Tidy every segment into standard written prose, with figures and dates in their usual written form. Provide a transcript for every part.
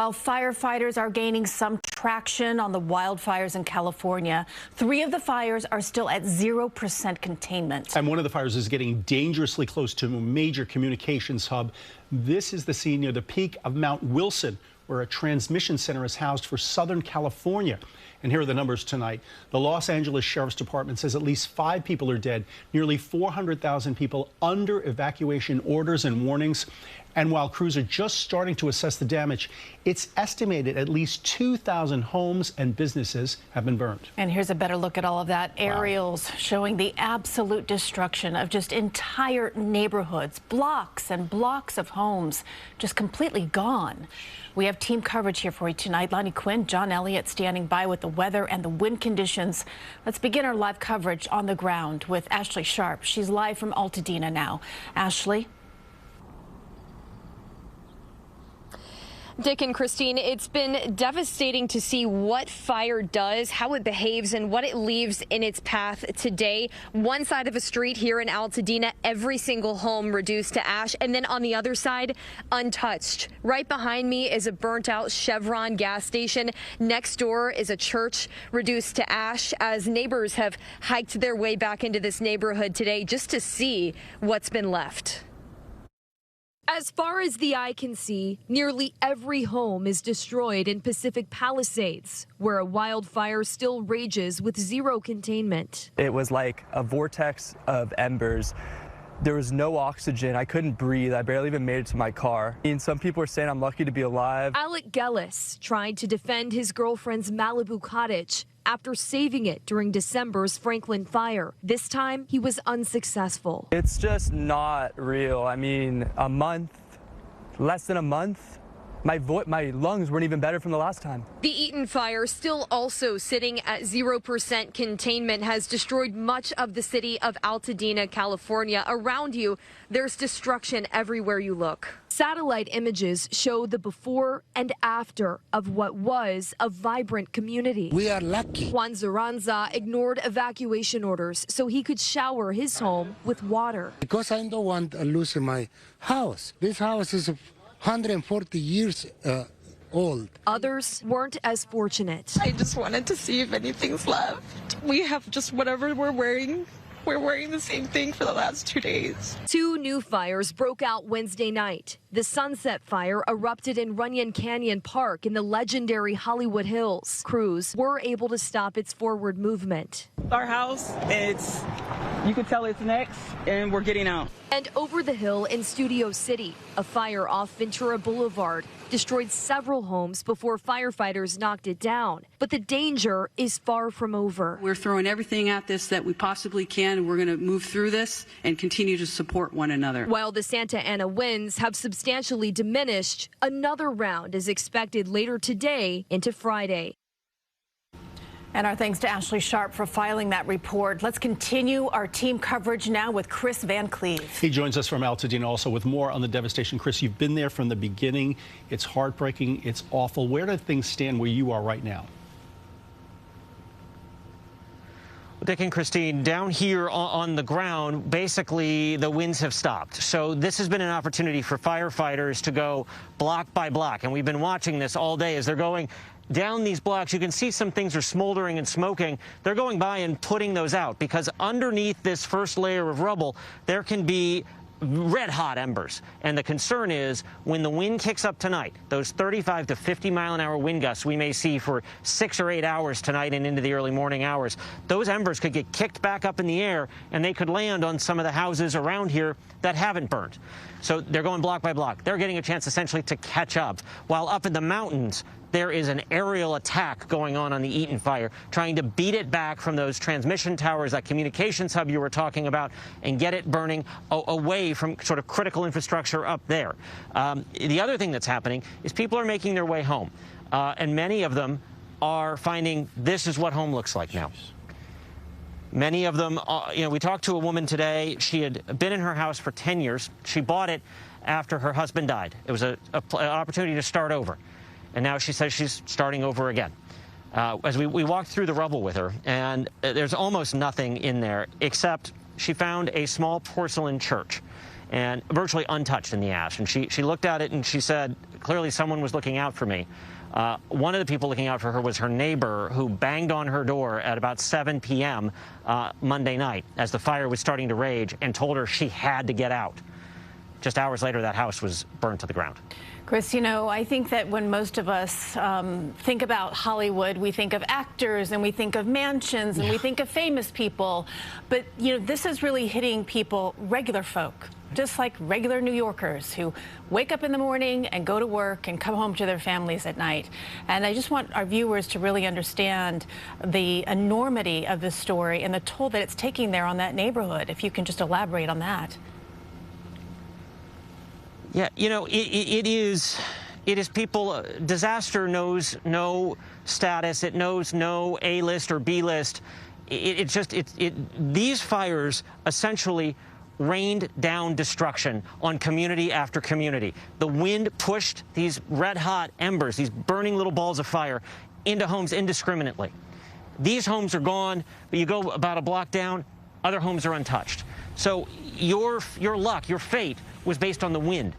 Well, firefighters are gaining some traction on the wildfires in California. 3 of the fires are still at 0% containment. And one of the fires is getting dangerously close to a major communications hub. This is the scene near the peak of Mount Wilson, where a transmission center is housed for Southern California. And here are the numbers tonight. The Los Angeles Sheriff's Department says at least 5 people are dead, nearly 400,000 people under evacuation orders and warnings. And while crews are just starting to assess the damage, it's estimated at least 2,000 homes and businesses have been burned. And here's a better look at all of that. Aerials showing the absolute destruction of just entire neighborhoods, blocks and blocks of homes just completely gone. We have team coverage here for you tonight. Lonnie Quinn, John Elliott standing by with the weather and the wind conditions. Let's begin our live coverage on the ground with Ashley Sharp. She's live from Altadena now. Ashley. Dick and Christine, it's been devastating to see what fire does, how it behaves, and what it leaves in its path today. One side of a street here in Altadena, every single home reduced to ash, and then on the other side, untouched. Right behind me is a burnt-out Chevron gas station. Next door is a church reduced to ash, as neighbors have hiked their way back into this neighborhood today just to see what's been left. As far as the eye can see, nearly every home is destroyed in Pacific Palisades, where a wildfire still rages with zero containment. It was like a vortex of embers. There was no oxygen. I couldn't breathe. I barely even made it to my car. And some people are saying I'm lucky to be alive. Alec Gellis tried to defend his girlfriend's Malibu cottage after saving it during December's Franklin fire. This time, he was unsuccessful. It's just not real. I mean, a month, less than a month, my lungs weren't even better from the last time. The Eaton fire, still also sitting at 0% containment, has destroyed much of the city of Altadena, California. Around you, there's destruction everywhere you look. Satellite images show the before and after of what was a vibrant community. We are lucky. Juan Zaranza ignored evacuation orders so he could shower his home with water. Because I don't want to lose my house. This house is 140 years old. Others weren't as fortunate. I just wanted to see if anything's left. We have just whatever we're wearing. We're wearing the same thing for the last 2 days. 2 new fires broke out Wednesday night. The Sunset Fire erupted in Runyon Canyon Park in the legendary Hollywood Hills. Crews were able to stop its forward movement. Our house, you can tell it's next, and we're getting out. And over the hill in Studio City, a fire off Ventura Boulevard destroyed several homes before firefighters knocked it down. But the danger is far from over. We're throwing everything at this that we possibly can, and we're going to move through this and continue to support one another. While the Santa Ana winds have substantially diminished, another round is expected later today into Friday. And our thanks to Ashley Sharp for filing that report. Let's continue our team coverage now with Chris Van Cleve. He joins us from Altadena also with more on the devastation. Chris, you've been there from the beginning. It's heartbreaking. It's awful. Where do things stand where you are right now? Dick and Christine, down here on the ground, basically the winds have stopped. So this has been an opportunity for firefighters to go block by block. And we've been watching this all day as they're going down these blocks. You can see some things are smoldering and smoking. They're going by and putting those out because underneath this first layer of rubble, there can be red hot embers. And the concern is when the wind kicks up tonight, those 35 to 50 mile an hour wind gusts we may see for 6 or 8 hours tonight and into the early morning hours, those embers could get kicked back up in the air and they could land on some of the houses around here that haven't burned. So they're going block by block. They're getting a chance essentially to catch up. While up in the mountains, there is an aerial attack going on the Eaton fire, trying to beat it back from those transmission towers, that communications hub you were talking about, and get it burning away from sort of critical infrastructure up there. The other thing that's happening is people are making their way home, and many of them are finding this is what home looks like now. Many of them, we talked to a woman today. She had been in her house for 10 years. She bought it after her husband died. It was an opportunity to start over. And now she says she's starting over again. As we walked through the rubble with her, and there's almost nothing in there except she found a small porcelain church. and virtually untouched in the ash. And she looked at it and she said, clearly someone was looking out for me. One of the people looking out for her was her neighbor, who banged on her door at about 7 p.m. Monday night as the fire was starting to rage and told her she had to get out. Just hours later, that house was burned to the ground. Chris, you know, I think that when most of us think about Hollywood, we think of actors and we think of mansions and we think of famous people. But, you know, this is really hitting people, regular folk, just like regular New Yorkers who wake up in the morning and go to work and come home to their families at night. And I just want our viewers to really understand the enormity of this story and the toll that it's taking there on that neighborhood. If you can just elaborate on that. Yeah, you know, it is people, disaster knows no status, it knows no A-list or B-list. These fires essentially rained down destruction on community after community. The wind pushed these red-hot embers, these burning little balls of fire, into homes indiscriminately. These homes are gone, but you go about a block down, other homes are untouched. So your luck, your fate, was based on the wind.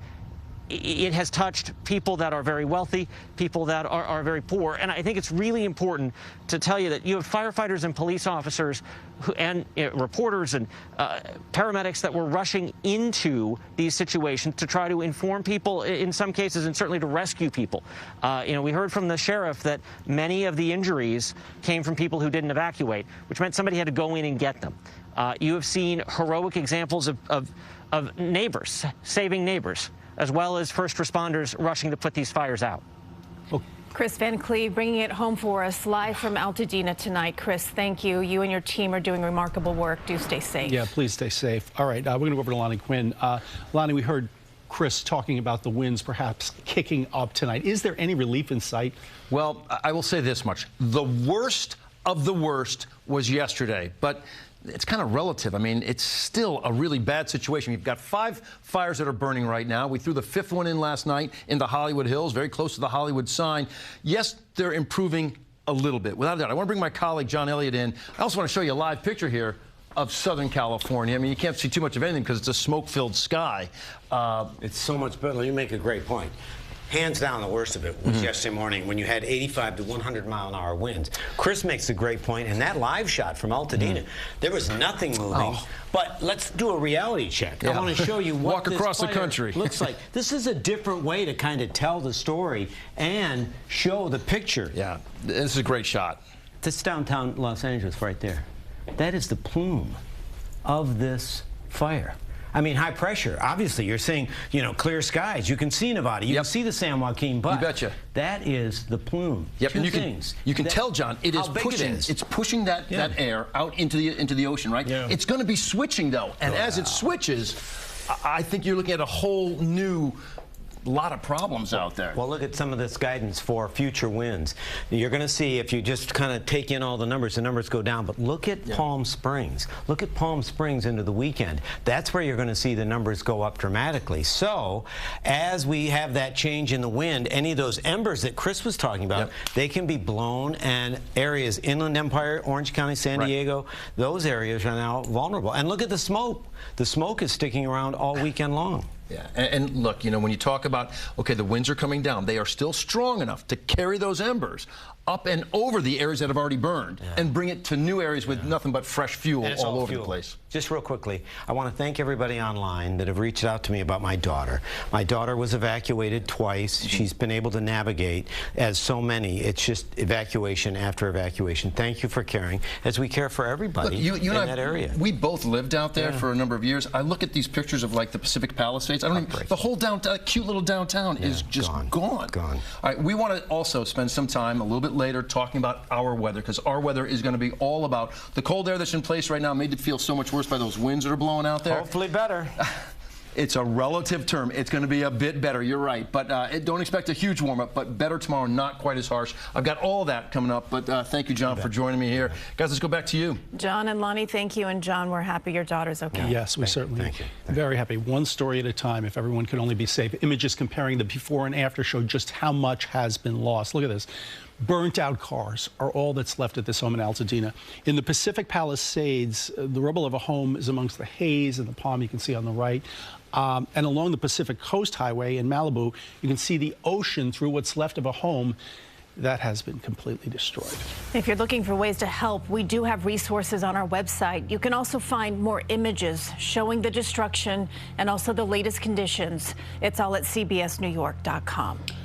It has touched people that are very wealthy, people that are very poor. And I think it's really important to tell you that you have firefighters and police officers and reporters and paramedics that were rushing into these situations to try to inform people in some cases and certainly to rescue people. You know, we heard from the sheriff that many of the injuries came from people who didn't evacuate, which meant somebody had to go in and get them. You have seen heroic examples of neighbors, saving neighbors, as well as first responders rushing to put these fires out. Chris Van Cleve bringing it home for us live from Altadena tonight. Chris, thank you. You and your team are doing remarkable work. Do stay safe. Yeah, please stay safe. All right, we're going to go over to Lonnie Quinn. Lonnie, we heard Chris talking about the winds perhaps kicking up tonight. Is there any relief in sight? Well, I will say this much. The worst of the worst was yesterday, but it's kind of relative. I mean, it's still a really bad situation. We've got 5 fires that are burning right now. We threw the 5th one in last night in the Hollywood Hills, very close to the Hollywood sign. Yes, they're improving a little bit, without a doubt. I want to bring my colleague John Elliott in. I also want to show you a live picture here of Southern California. I mean, you can't see too much of anything because it's a smoke-filled sky. It's so much better. You make a great point. Hands down, the worst of it was yesterday morning when you had 85 to 100-mile-an-hour winds. Chris makes a great point, and that live shot from Altadena, there was nothing moving. But let's do a reality check. I want to show you what walk across the country looks like. This is a different way to kind of tell the story and show the picture. Yeah, this is a great shot. This downtown Los Angeles right there. That is the plume of this fire. I mean, high pressure. Obviously, you're seeing, you know, clear skies. You can see Nevada. You can see the San Joaquin, but you betcha. That is the plume. Yep, Two and things. You can tell, John, it is big pushing. it is. It's pushing that air out into the ocean, right? Yeah. It's going to be switching though, and as it switches, I think you're looking at a whole new lot of problems out there. Well, look at some of this guidance for future winds. You're going to see, if you just kind of take in all the numbers go down. But look at Palm Springs. Look at Palm Springs into the weekend. That's where you're going to see the numbers go up dramatically. So, as we have that change in the wind, any of those embers that Chris was talking about, they can be blown, and areas, Inland Empire, Orange County, San Diego, those areas are now vulnerable. And look at the smoke. The smoke is sticking around all weekend long. Yeah, and look, you know, when you talk about, okay, the winds are coming down, they are still strong enough to carry those embers up and over the areas that have already burned and bring it to new areas with nothing but fresh fuel all over the place. Just real quickly, I want to thank everybody online that have reached out to me about my daughter. My daughter was evacuated twice. She's been able to navigate, as so many. It's just evacuation after evacuation. Thank you for caring, as we care for everybody in that area. We both lived out there for a number of years. I look at these pictures of like the Pacific Palisades. I don't even, the whole downtown, cute little downtown is just gone. All right, we want to also spend some time a little bit later talking about our weather, because our weather is going to be all about the cold air that's in place right now, made it feel so much worse by those winds that are blowing out there. Hopefully better. It's a relative term. It's going to be a bit better. You're right. But don't expect a huge warm-up, but better tomorrow, not quite as harsh. I've got all that coming up, but thank you, John, for joining me here. Guys, let's go back to you. John and Lonnie, thank you. And John, we're happy your daughter's okay. Yes, we certainly are. Very happy. One story at a time, if everyone could only be safe. Images comparing the before and after show just how much has been lost. Look at this. Burnt out cars are all that's left at this home in Altadena. In the Pacific Palisades, the rubble of a home is amongst the haze and the palm you can see on the right. And along the Pacific Coast Highway in Malibu, you can see the ocean through what's left of a home that has been completely destroyed. If you're looking for ways to help, we do have resources on our website. You can also find more images showing the destruction and also the latest conditions. It's all at cbsnewyork.com.